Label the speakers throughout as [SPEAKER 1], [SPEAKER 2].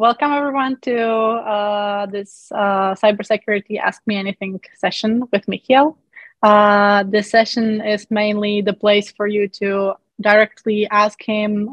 [SPEAKER 1] welcome everyone to this Cybersecurity Ask Me Anything session with Michiel. This session is mainly the place for you to directly ask him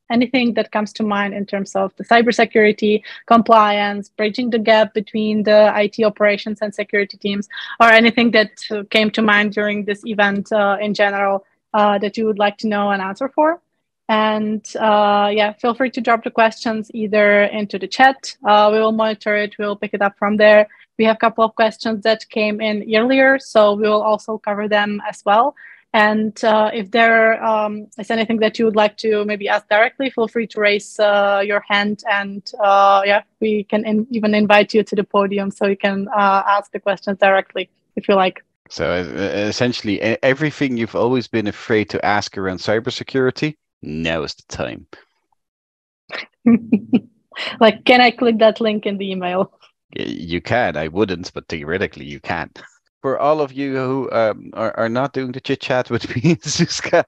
[SPEAKER 1] anything that comes to mind in terms of the cybersecurity, compliance, bridging the gap between the IT operations and security teams, or anything that came to mind during this event in general that you would like to know and answer for. And yeah, feel free to drop the questions either into the chat. We will monitor it. We'll pick it up from there. We have a couple of questions that came in earlier, so we will also cover them as well. And if there is anything that you would like to maybe ask directly, feel free to raise your hand, and yeah, we can even invite you to the podium so you can ask the questions directly if you like.
[SPEAKER 2] So essentially, everything you've always been afraid to ask around cybersecurity, now is the time.
[SPEAKER 1] Like, can I click that link in the email?
[SPEAKER 2] You can. I wouldn't, but theoretically you can. For all of you who are not doing the chit chat with me and Zuzka,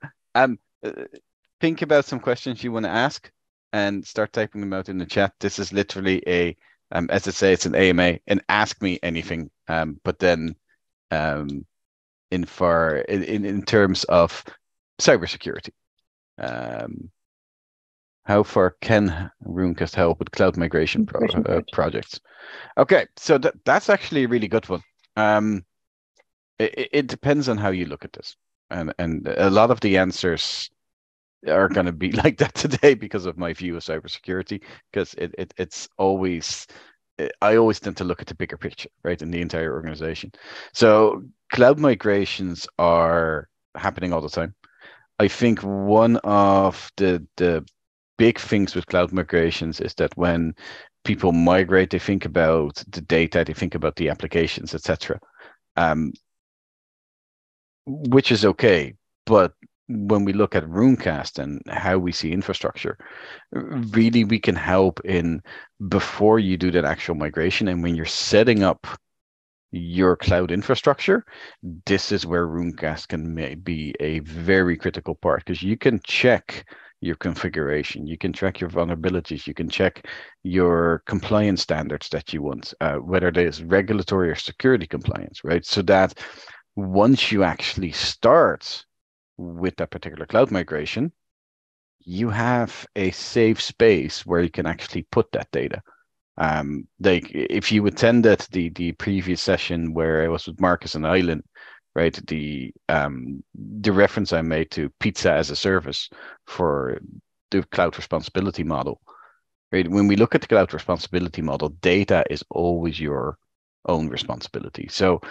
[SPEAKER 2] think about some questions you want to ask and start typing them out in the chat. This is literally a, as I say, it's an AMA, an ask me anything. But then in terms of cybersecurity. How far can Runecast help with cloud migration projects? Okay, so that's actually a really good one. It depends on how you look at this, and a lot of the answers are going to be like that today because of my view of cybersecurity. Because it's always, I always tend to look at the bigger picture, right, in the entire organization. So cloud migrations are happening all the time. I think one of the big things with cloud migrations is that when people migrate, they think about the data, they think about the applications, etc., which is okay. But when we look at Runecast and how we see infrastructure, really we can help in before you do that actual migration and when you're setting up your cloud infrastructure, this is where Runecast can be a very critical part, because you can check your configuration, you can track your vulnerabilities, you can check your compliance standards that you want, whether it is regulatory or security compliance, right? So that once you actually start with that particular cloud migration, you have a safe space where you can actually put that data. Like if you attended the previous session where I was with Marcus and Eileen, right? The reference I made to pizza as a service for the cloud responsibility model, right? When we look at the cloud responsibility model, data is always your own responsibility. So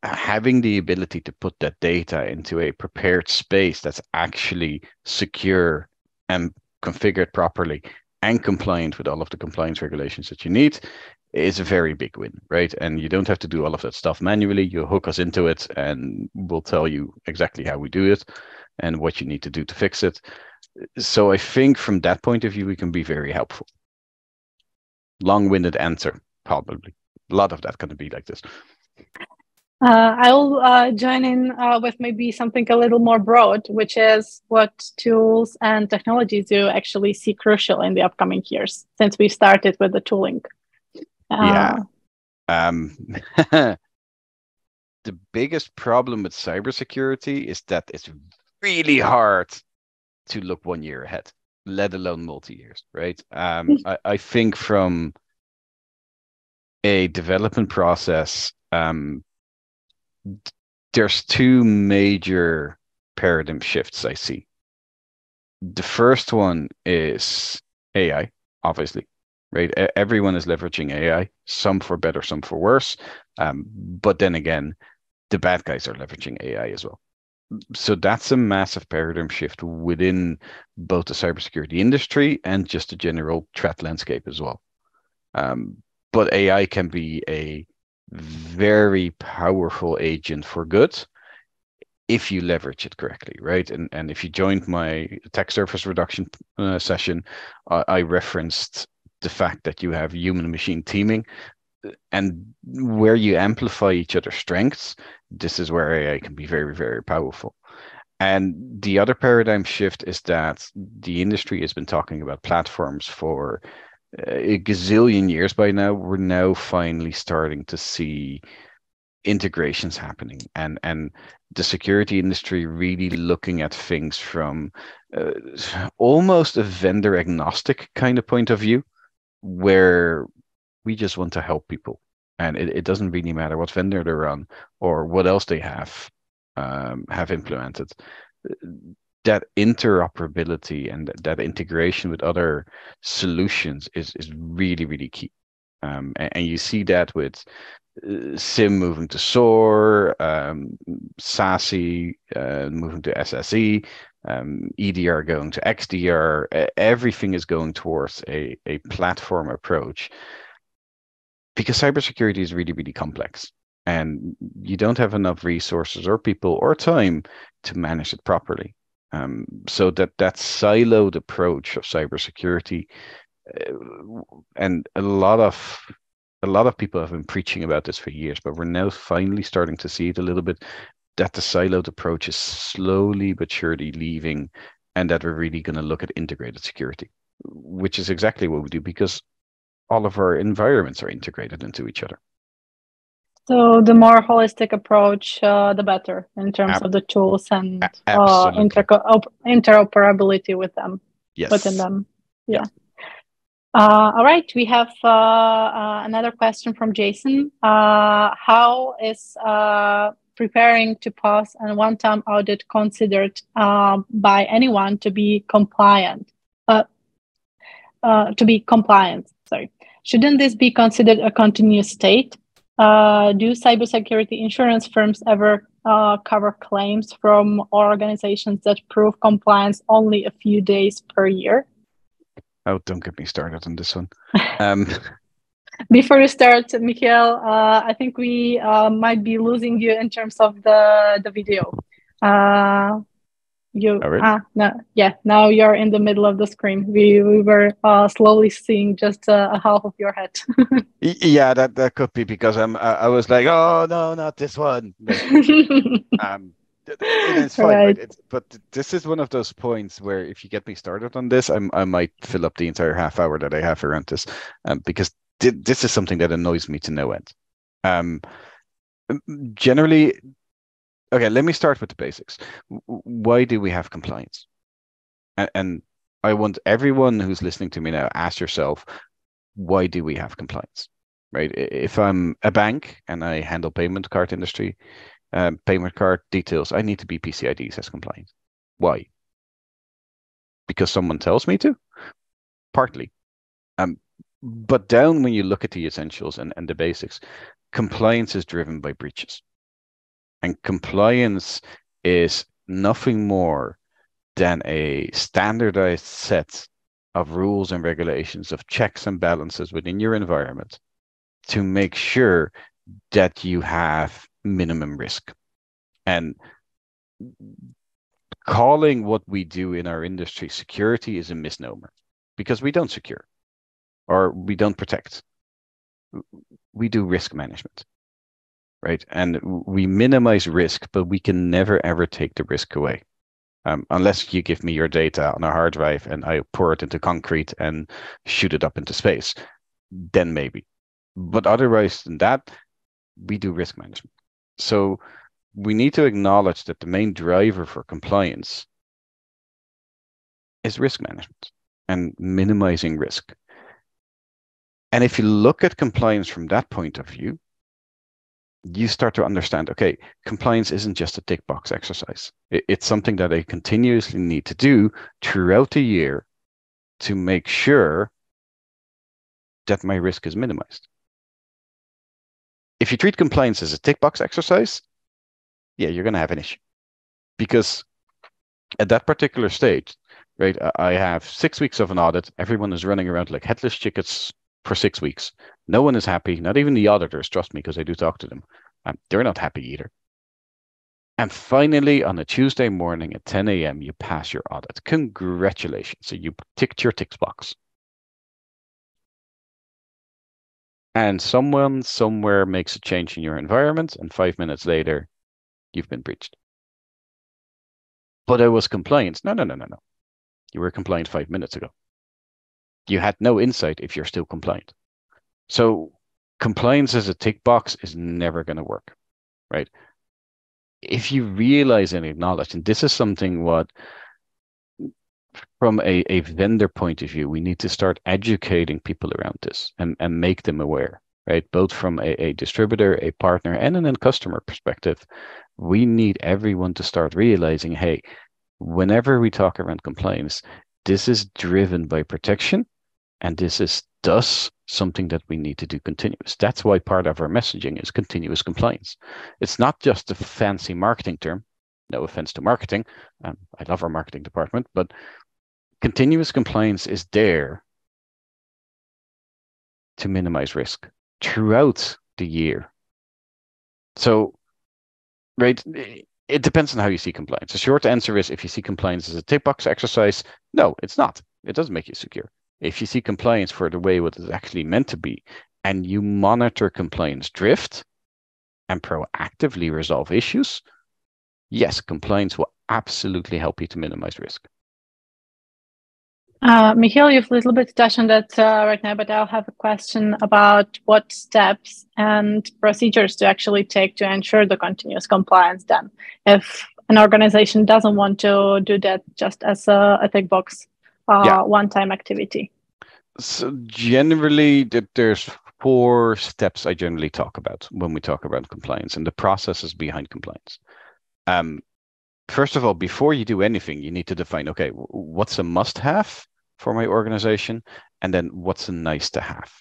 [SPEAKER 2] having the ability to put that data into a prepared space that's actually secure and configured properly and compliant with all of the compliance regulations that you need is a very big win, right? And you don't have to do all of that stuff manually. You hook us into it and we'll tell you exactly how we do it and what you need to do to fix it. So I think from that point of view, we can be very helpful. Long-winded answer, probably. A lot of that going to be like this.
[SPEAKER 1] I'll join in with maybe something a little more broad, which is what tools and technologies do you actually see crucial in the upcoming years, since we started with the tooling.
[SPEAKER 2] Yeah. The biggest problem with cybersecurity is that it's really hard to look 1 year ahead, let alone multi-years, right? I think from a development process, there's two major paradigm shifts I see. The first one is AI, obviously, right? Everyone is leveraging AI, some for better, some for worse. But then again, the bad guys are leveraging AI as well. So that's a massive paradigm shift within both the cybersecurity industry and just the general threat landscape as well. But AI can be a very powerful agent for good if you leverage it correctly, right? And if you joined my attack surface reduction session, I referenced the fact that you have human machine teaming, and where you amplify each other's strengths, this is where AI can be very, very powerful. And the other paradigm shift is that the industry has been talking about platforms for a gazillion years by now, we're now finally starting to see integrations happening, and the security industry really looking at things from uh, almost a vendor agnostic kind of point of view, where we just want to help people, and it doesn't really matter what vendor they're on or what else they have implemented. That interoperability and that integration with other solutions is really, really key. And you see that with SIM moving to SOAR, SASE moving to SSE, EDR going to XDR. Everything is going towards a platform approach, because cybersecurity is really, really complex, and you don't have enough resources or people or time to manage it properly. So that siloed approach of cybersecurity, and a lot of people have been preaching about this for years, but we're now finally starting to see it a little bit, that the siloed approach is slowly but surely leaving, and that we're really going to look at integrated security, which is exactly what we do, because all of our environments are integrated into each other.
[SPEAKER 1] So the more holistic approach, the better in terms of the tools and interoperability with them.
[SPEAKER 2] Yes.
[SPEAKER 1] Within them. Yeah. All right. We have another question from Jason. How is preparing to pass a one-time audit considered by anyone to be compliant? Sorry. Shouldn't this be considered a continuous state? Do cybersecurity insurance firms ever cover claims from organizations that prove compliance only a few days per year?
[SPEAKER 2] Oh, don't get me started on this one.
[SPEAKER 1] Before you start, Michiel, I think we might be losing you in terms of the video. Now you're in the middle of the screen. We were slowly seeing just a half of your head.
[SPEAKER 2] Yeah, that could be because I was like, oh no, not this one. It's fine, right? But this is one of those points where if you get me started on this, I might fill up the entire half hour that I have around this, because this is something that annoys me to no end. Generally, okay, let me start with the basics. Why do we have compliance? And I want everyone who's listening to me now, ask yourself, why do we have compliance, right? If I'm a bank and I handle payment card industry, payment card details, I need to be PCI DSS compliant. Why? Because someone tells me to? Partly. But down when you look at the essentials and the basics, compliance is driven by breaches. And compliance is nothing more than a standardized set of rules and regulations, of checks and balances within your environment to make sure that you have minimum risk. And calling what we do in our industry security is a misnomer, because we don't secure or we don't protect. We do risk management, right? And we minimize risk, but we can never, ever take the risk away. Unless you give me your data on a hard drive and I pour it into concrete and shoot it up into space, then maybe. But otherwise than that, we do risk management. So we need to acknowledge that the main driver for compliance is risk management and minimizing risk. And if you look at compliance from that point of view, you start to understand, okay, compliance isn't just a tick box exercise. It's something that I continuously need to do throughout the year to make sure that my risk is minimized. If you treat compliance as a tick box exercise, yeah, you're going to have an issue. Because at that particular stage, right, I have 6 weeks of an audit. Everyone is running around like headless chickens for 6 weeks. No one is happy, not even the auditors, trust me, because I do talk to them. They're not happy either. And finally, on a Tuesday morning at 10 a.m., you pass your audit. Congratulations. So you ticked your tick box. And someone somewhere makes a change in your environment, and 5 minutes later, you've been breached. But I was compliant. No. You were compliant 5 minutes ago. You had no insight if you're still compliant. So compliance as a tick box is never going to work, right? If you realize and acknowledge, and this is something what, from a vendor point of view, we need to start educating people around this and make them aware, right? Both from a distributor, a partner, and an end customer perspective, we need everyone to start realizing, hey, whenever we talk around compliance, this is driven by protection, and this is thus something that we need to do continuous. That's why part of our messaging is continuous compliance. It's not just a fancy marketing term. No offense to marketing. I love our marketing department, but continuous compliance is there to minimize risk throughout the year. So, right, it depends on how you see compliance. The short answer is, if you see compliance as a tick box exercise, no, it's not. It doesn't make you secure. If you see compliance for the way what it's actually meant to be, and you monitor compliance drift and proactively resolve issues, yes, compliance will absolutely help you to minimize risk.
[SPEAKER 1] Michiel, you've a little bit touched on that right now, but I'll have a question about what steps and procedures to actually take to ensure the continuous compliance then, if an organization doesn't want to do that just as a tick box one-time activity.
[SPEAKER 2] So generally, there's 4 steps I generally talk about when we talk about compliance and the processes behind compliance. First of all, before you do anything, you need to define, okay, what's a must-have for my organization, and then what's a nice-to-have,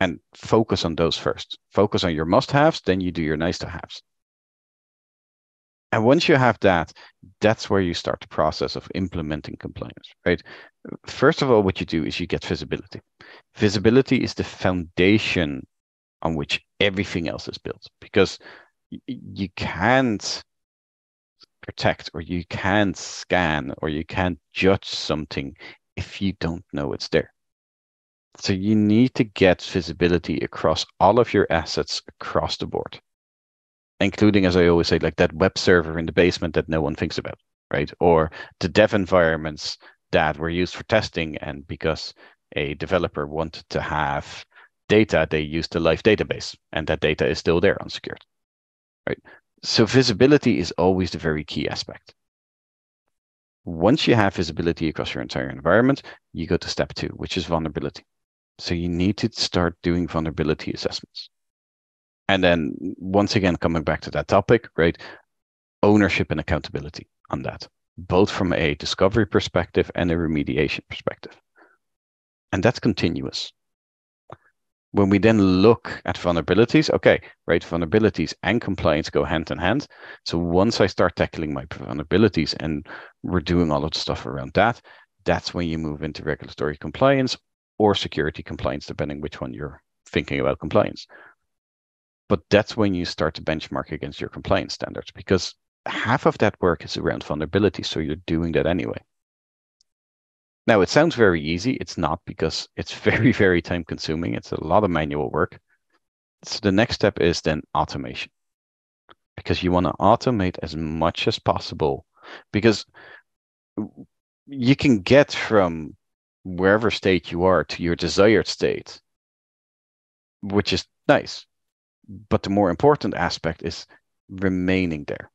[SPEAKER 2] and focus on those first. Focus on your must-haves, then you do your nice-to-haves. And once you have that, that's where you start the process of implementing compliance, right? First of all, what you do is you get visibility. Visibility is the foundation on which everything else is built, because you can't protect, or you can't scan, or you can't judge something if you don't know it's there. So you need to get visibility across all of your assets across the board, including, as I always say, like that web server in the basement that no one thinks about, right? Or the dev environments that were used for testing, and because a developer wanted to have data, they used the live database, and that data is still there unsecured, right? So visibility is always the very key aspect. Once you have visibility across your entire environment, you go to step 2, which is vulnerability. So you need to start doing vulnerability assessments. And then once again, coming back to that topic, right? Ownership and accountability on that, both from a discovery perspective and a remediation perspective. And that's continuous. When we then look at vulnerabilities, okay, right, vulnerabilities and compliance go hand in hand. So once I start tackling my vulnerabilities and we're doing all of the stuff around that, that's when you move into regulatory compliance or security compliance, depending which one you're thinking about compliance. But that's when you start to benchmark against your compliance standards, because half of that work is around vulnerability. So you're doing that anyway. Now, it sounds very easy. It's not, because it's very, very time consuming. It's a lot of manual work. So the next step is then automation, because you want to automate as much as possible, because you can get from wherever state you are to your desired state, which is nice. But the more important aspect is remaining there.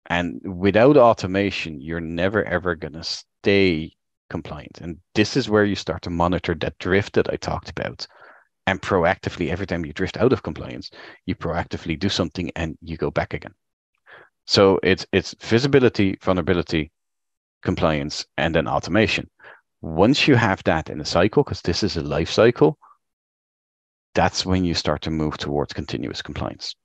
[SPEAKER 2] And without automation, you're never, ever going to stay compliant. And this is where you start to monitor that drift that I talked about. And proactively, every time you drift out of compliance, you proactively do something and you go back again. So it's visibility, vulnerability, compliance, and then automation. Once you have that in a cycle, because this is a life cycle, that's when you start to move towards continuous compliance.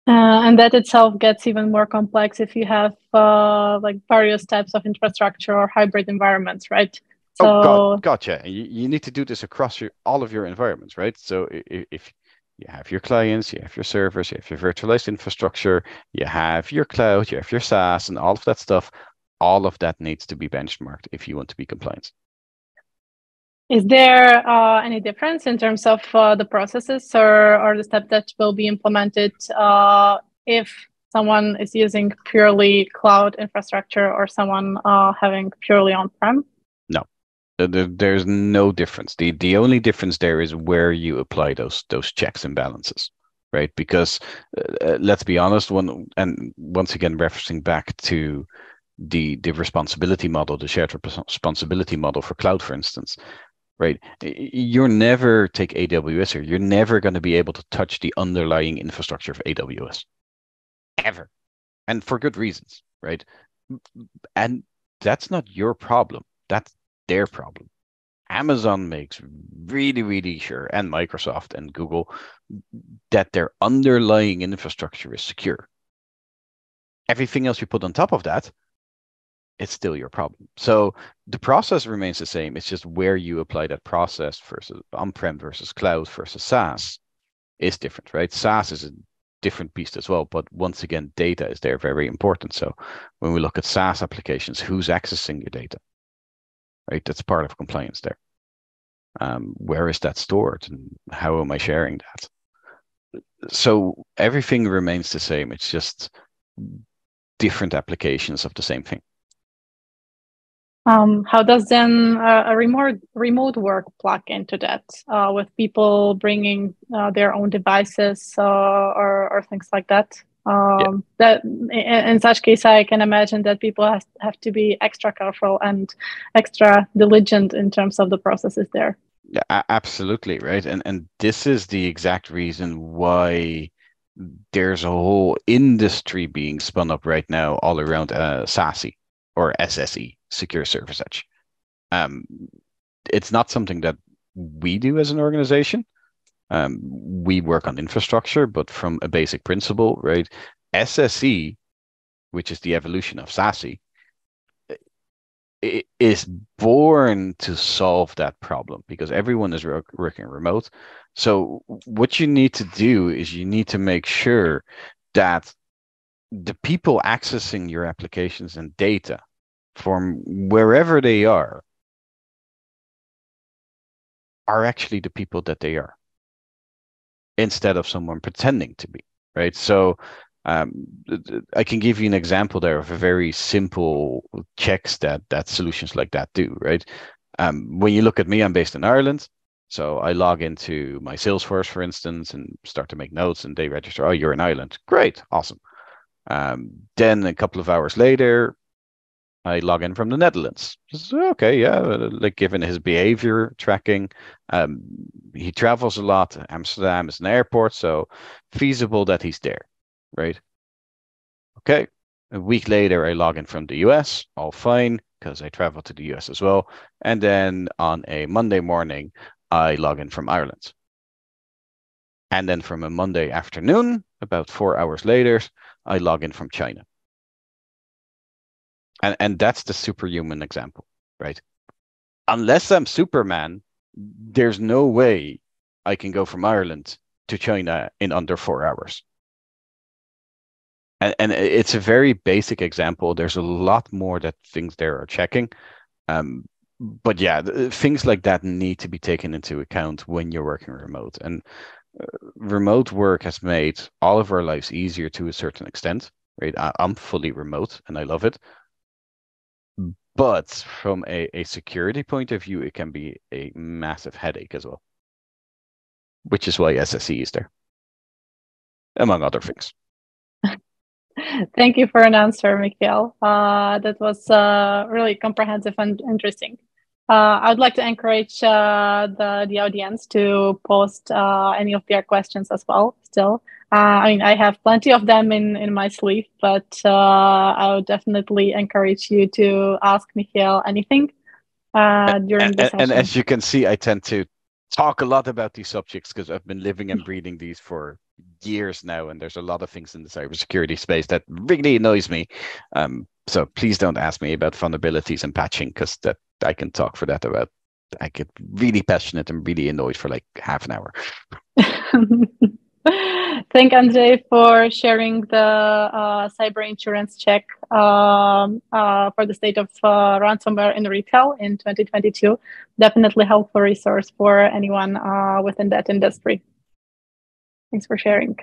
[SPEAKER 1] And that itself gets even more complex if you have like various types of infrastructure or hybrid environments, right?
[SPEAKER 2] So, gotcha. You need to do this across all of your environments, right? So if you have your clients, you have your servers, you have your virtualized infrastructure, you have your cloud, you have your SaaS, and all of that stuff, all of that needs to be benchmarked if you want to be compliant.
[SPEAKER 1] Is there any difference in terms of the processes or the steps that will be implemented if someone is using purely cloud infrastructure or someone having purely on-prem?
[SPEAKER 2] No, there's no difference. The only difference there is where you apply those checks and balances, right? Because let's be honest, and once again referencing back to the responsibility model, the shared responsibility model for cloud, for instance, right? You're never, take AWS here, you're never going to be able to touch the underlying infrastructure of AWS, ever. And for good reasons, right? And that's not your problem. That's their problem. Amazon makes really, really sure, and Microsoft and Google, that their underlying infrastructure is secure. Everything else you put on top of that, it's still your problem. So the process remains the same. It's just where you apply that process versus on-prem versus cloud versus SaaS is different, right? SaaS is a different beast as well, but once again, data is there very important. So when we look at SaaS applications, who's accessing your data, right? That's part of compliance there. Where is that stored and how am I sharing that? So everything remains the same. It's just different applications of the same thing.
[SPEAKER 1] How does then a remote work plug into that, with people bringing their own devices or things like that? That in such case, I can imagine that people have to be extra careful and extra diligent in terms of the processes there.
[SPEAKER 2] Yeah, absolutely, right. And this is the exact reason why there's a whole industry being spun up right now all around SASE or SSE, Secure Service Edge. It's not something that we do as an organization. We work on infrastructure, but from a basic principle, right? SSE, which is the evolution of SASE, is born to solve that problem because everyone is working remote. So what you need to do is you need to make sure that the people accessing your applications and data from wherever they are actually the people that they are, instead of someone pretending to be, right? So I can give you an example there of a very simple checks that solutions like that do, right? When you look at me, I'm based in Ireland. So I log into my Salesforce, for instance, and start to make notes and they register, oh, you're in Ireland. Great, awesome. Then a couple of hours later, I log in from the Netherlands. Just, okay, yeah, like given his behavior tracking, he travels a lot. Amsterdam is an airport, so feasible that he's there, right? Okay. A week later, I log in from the US, all fine, because I travel to the US as well. And then on a Monday morning, I log in from Ireland. And then from a Monday afternoon, about 4 hours later, I log in from China. And that's the superhuman example, right? Unless I'm Superman, there's no way I can go from Ireland to China in under 4 hours. And it's a very basic example. There's a lot more that things there are checking. But yeah, things like that need to be taken into account when you're working remote. And remote work has made all of our lives easier to a certain extent, right? I'm fully remote and I love it. But from a security point of view, it can be a massive headache as well, which is why SSE is there, among other things.
[SPEAKER 1] Thank you for an answer, Michiel. That was really comprehensive and interesting. I would like to encourage the audience to post any of their questions as well. Still, I mean, I have plenty of them in my sleeve, but I would definitely encourage you to ask Michiel anything during the session.
[SPEAKER 2] And as you can see, I tend to talk a lot about these subjects because I've been living and breathing these for years now, and there's a lot of things in the cybersecurity space that really annoys me. So please don't ask me about vulnerabilities and patching because that I can talk for that about. I get really passionate and really annoyed for like half an hour.
[SPEAKER 1] Thank Andrzej for sharing the cyber insurance check for the state of ransomware in retail in 2022. Definitely helpful resource for anyone within that industry. Thanks for sharing.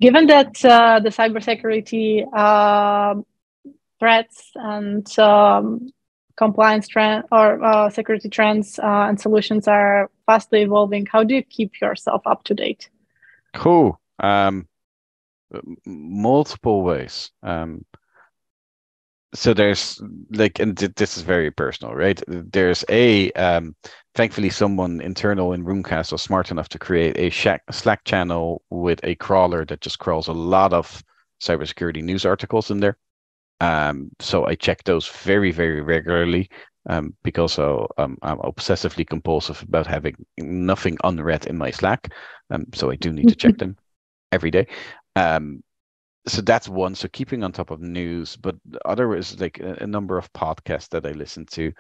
[SPEAKER 1] Given that the cybersecurity threats and compliance trend or security trends and solutions are fastly evolving, how do you keep yourself up to date?
[SPEAKER 2] Cool. Multiple ways. So there's like, and this is very personal, right? There's thankfully someone internal in Runecast was smart enough to create a Slack channel with a crawler that just crawls a lot of cybersecurity news articles in there. So I check those very, very regularly, because I'm obsessively compulsive about having nothing unread in my Slack. So I do need to check them every day. So that's one. So keeping on top of news, but the other is like a number of podcasts that I listen to,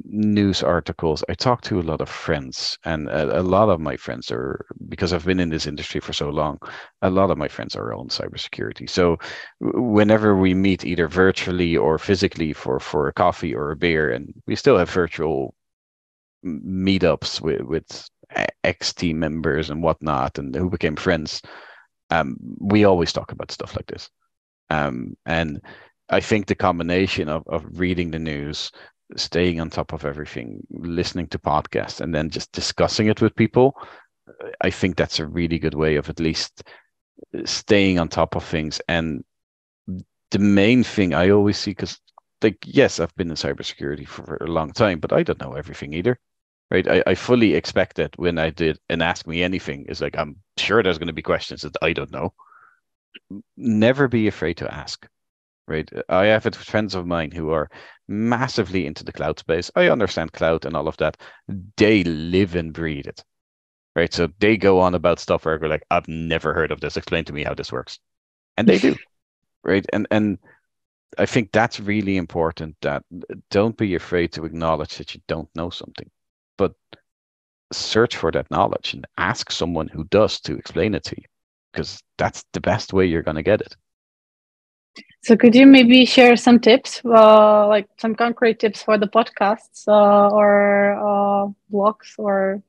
[SPEAKER 2] news articles. I talk to a lot of friends, and a lot of my friends are, because I've been in this industry for so long, a lot of my friends are on cybersecurity. So whenever we meet either virtually or physically for a coffee or a beer, and we still have virtual meetups with ex-team members and whatnot, and who became friends. We always talk about stuff like this. And I think the combination of reading the news, staying on top of everything, listening to podcasts, and then just discussing it with people, I think that's a really good way of at least staying on top of things. And the main thing I always see, because like, yes, I've been in cybersecurity for a long time, but I don't know everything either. Right. I fully expect that when I did an Ask Me Anything, is like, I'm sure there's going to be questions that I don't know. Never be afraid to ask. Right. I have friends of mine who are massively into the cloud space. I understand cloud and all of that. They live and breathe it. Right. So they go on about stuff where I go like, I've never heard of this. Explain to me how this works. And they do. Right. And I think that's really important, that don't be afraid to acknowledge that you don't know something. But search for that knowledge and ask someone who does to explain it to you, because that's the best way you're going to get it.
[SPEAKER 1] So could you maybe share some tips, like some concrete tips for the podcasts or blogs or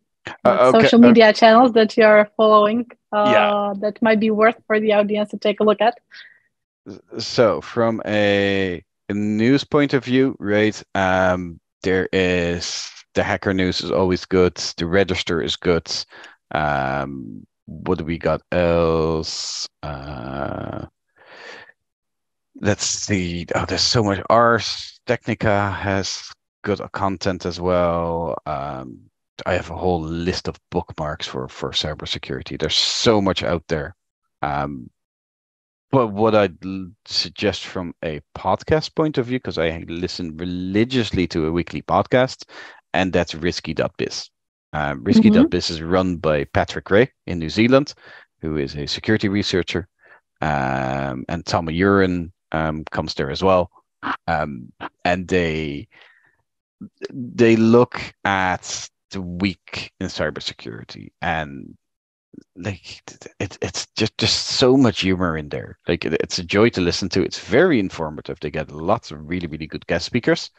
[SPEAKER 1] social media channels that you're following that might be worth for the audience to take a look at?
[SPEAKER 2] So from a news point of view, right, there is the Hacker News is always good. The Register is good. What do we got else? Let's see. Oh, there's so much. Ars Technica has good content as well. I have a whole list of bookmarks for cybersecurity. There's so much out there. But what I'd suggest from a podcast point of view, because I listen religiously to a weekly podcast, and that's Risky.biz. Risky.biz is run by Patrick Ray in New Zealand, who is a security researcher, and Tom Uren comes there as well. And they look at the week in cybersecurity, and like it's just so much humor in there. Like it's a joy to listen to. It's very informative. They get lots of really, really good guest speakers,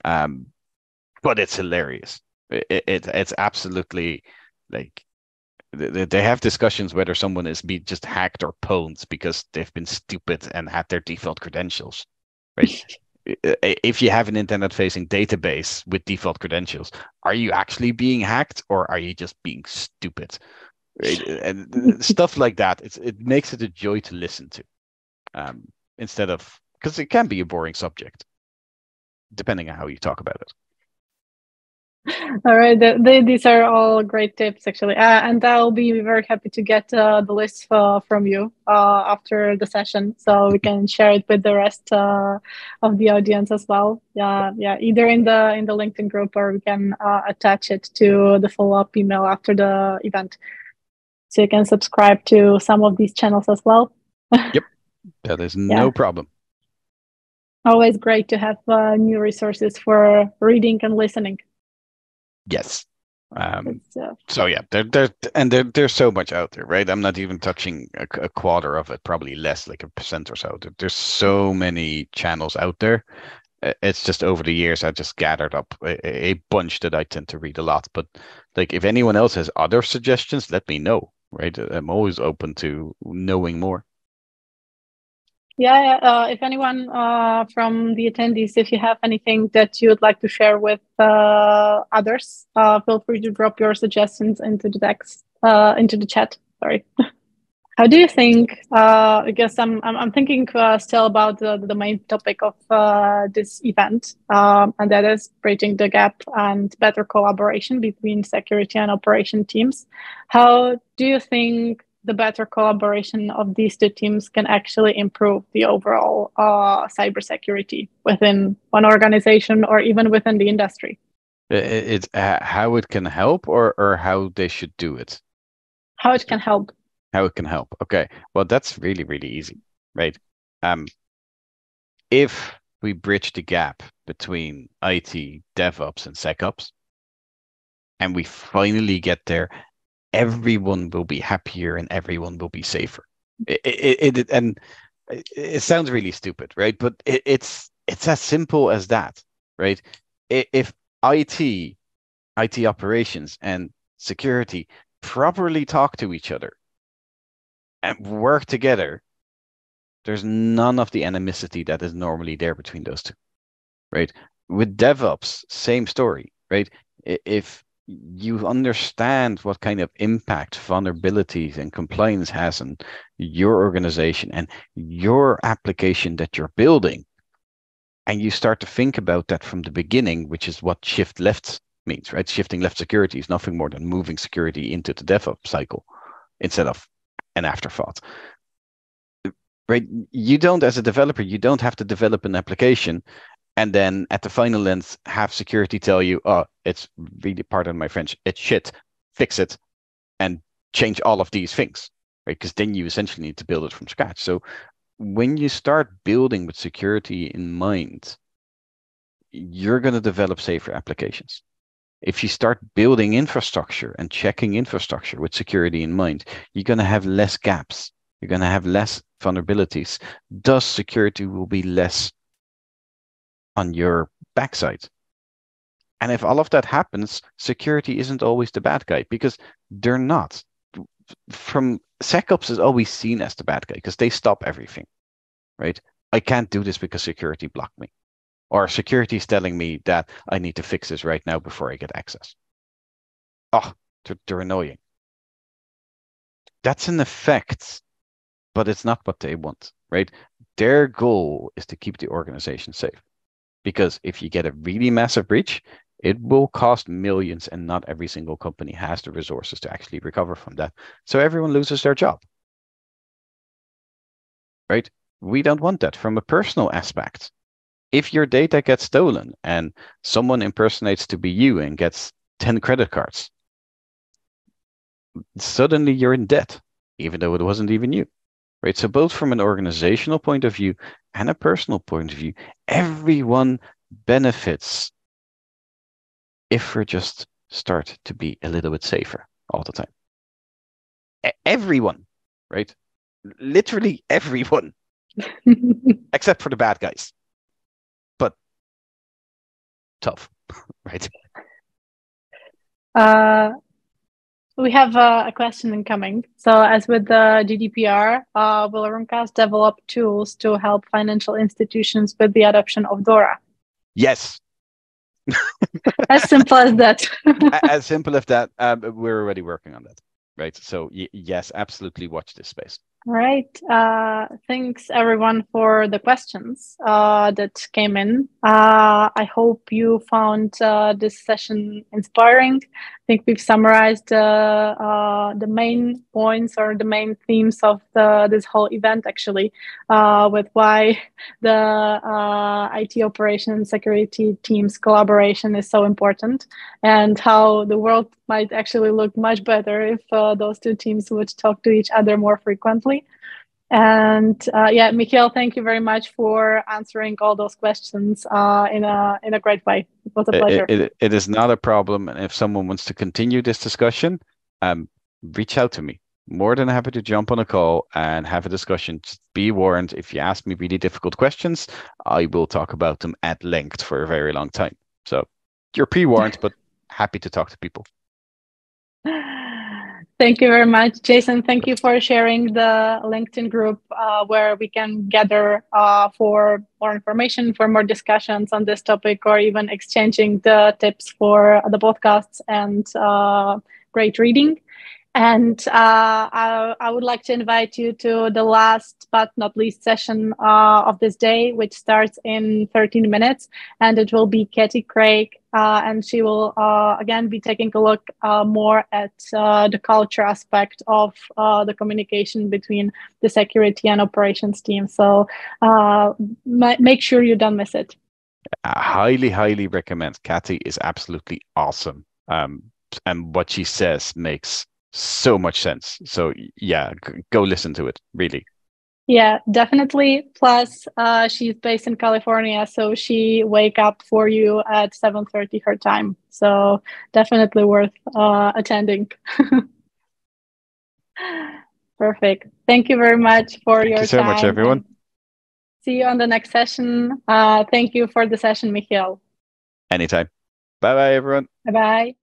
[SPEAKER 2] but it's hilarious. It's absolutely like they have discussions whether someone is just hacked or pwned because they've been stupid and had their default credentials, right? If you have an internet-facing database with default credentials, are you actually being hacked or are you just being stupid? Right? And stuff like that. It makes it a joy to listen to, instead of, because it can be a boring subject, depending on how you talk about it.
[SPEAKER 1] All right, these are all great tips, actually, and I'll be very happy to get the list from you after the session, so we can share it with the rest of the audience as well. Yeah, either in the LinkedIn group, or we can attach it to the follow-up email after the event, so you can subscribe to some of these channels as well.
[SPEAKER 2] Yep, that is no problem.
[SPEAKER 1] Always great to have new resources for reading and listening.
[SPEAKER 2] Yes. So yeah, there's so much out there, right? I'm not even touching a quarter of it, probably less, like 1% or so. There's so many channels out there. It's just over the years I just gathered up a bunch that I tend to read a lot. But like, if anyone else has other suggestions, let me know. right? I'm always open to knowing more.
[SPEAKER 1] Yeah, if anyone from the attendees, if you have anything that you would like to share with others, feel free to drop your suggestions into the text, into the chat. Sorry. How do you think? I guess I'm thinking still about the main topic of this event, and that is bridging the gap and better collaboration between security and operation teams. How do you think the better collaboration of these two teams can actually improve the overall cybersecurity within one organization or even within the industry?
[SPEAKER 2] It's how it can help, or how they should do it.
[SPEAKER 1] How it can help.
[SPEAKER 2] How it can help. Okay, well, that's really, really easy, right? If we bridge the gap between IT, DevOps, and SecOps, and we finally get there, everyone will be happier and everyone will be safer. And it sounds really stupid, right? But it's as simple as that, right? If IT operations and security properly talk to each other and work together, there's none of the animosity that is normally there between those two, right? With DevOps, same story, right? If you understand what kind of impact vulnerabilities and compliance has on your organization and your application that you're building, and you start to think about that from the beginning, which is what shift left means, right? Shifting left security is nothing more than moving security into the DevOps cycle instead of an afterthought. Right? You don't, as a developer, you don't have to develop an application and then at the final end have security tell you, oh, it's really, pardon my French, it's shit, fix it, and change all of these things, right? Because then you essentially need to build it from scratch. So when you start building with security in mind, you're going to develop safer applications. If you start building infrastructure and checking infrastructure with security in mind, you're going to have less gaps. You're going to have less vulnerabilities. Thus, security will be less on your backside. And if all of that happens, security isn't always the bad guy because they're not. From SecOps is always seen as the bad guy because they stop everything, right? I can't do this because security blocked me. Or security is telling me that I need to fix this right now before I get access. Oh, they're annoying. That's an effect, but it's not what they want, right? Their goal is to keep the organization safe. Because if you get a really massive breach, it will cost millions, and not every single company has the resources to actually recover from that. So everyone loses their job, right? We don't want that from a personal aspect. If your data gets stolen and someone impersonates to be you and gets 10 credit cards, suddenly you're in debt, even though it wasn't even you, right? So both from an organizational point of view and a personal point of view, everyone benefits if we just start to be a little bit safer all the time. Everyone, right? Literally everyone, except for the bad guys. But tough, right?
[SPEAKER 1] We have a question incoming. So, as with the GDPR, will Runecast develop tools to help financial institutions with the adoption of DORA?
[SPEAKER 2] Yes.
[SPEAKER 1] As simple as that.
[SPEAKER 2] As simple as that. We're already working on that, right? So yes, absolutely watch this space.
[SPEAKER 1] All right. Thanks everyone for the questions that came in. I hope you found this session inspiring. I think we've summarized the main points or the main themes of this whole event, actually, with why the IT operations security teams collaboration is so important, and how the world might actually look much better if those two teams would talk to each other more frequently. And yeah, Michiel, thank you very much for answering all those questions in a great way. It was a pleasure.
[SPEAKER 2] It is not a problem. And if someone wants to continue this discussion, reach out to me. More than happy to jump on a call and have a discussion. Just be warned, if you ask me really difficult questions, I will talk about them at length for a very long time. So you're pre-warned, but happy to talk to people.
[SPEAKER 1] Thank you very much, Jason. Thank you for sharing the LinkedIn group where we can gather for more information, for more discussions on this topic, or even exchanging the tips for the podcasts and great reading. And I would like to invite you to the last but not least session of this day, which starts in 13 minutes. And it will be Katie Craig, and she will again be taking a look more at the culture aspect of the communication between the security and operations team. So make sure you don't miss it.
[SPEAKER 2] I highly recommend. Katie is absolutely awesome. And what she says makes so much sense. So yeah, go listen to it, really.
[SPEAKER 1] Yeah, definitely. Plus, she's based in California, so she wake up for you at 7:30 her time. So definitely worth attending. Perfect. Thank you very much for your time.
[SPEAKER 2] Thank you so much, everyone.
[SPEAKER 1] See you on the next session. Thank you for the session, Michiel.
[SPEAKER 2] Anytime. Bye-bye, everyone.
[SPEAKER 1] Bye-bye.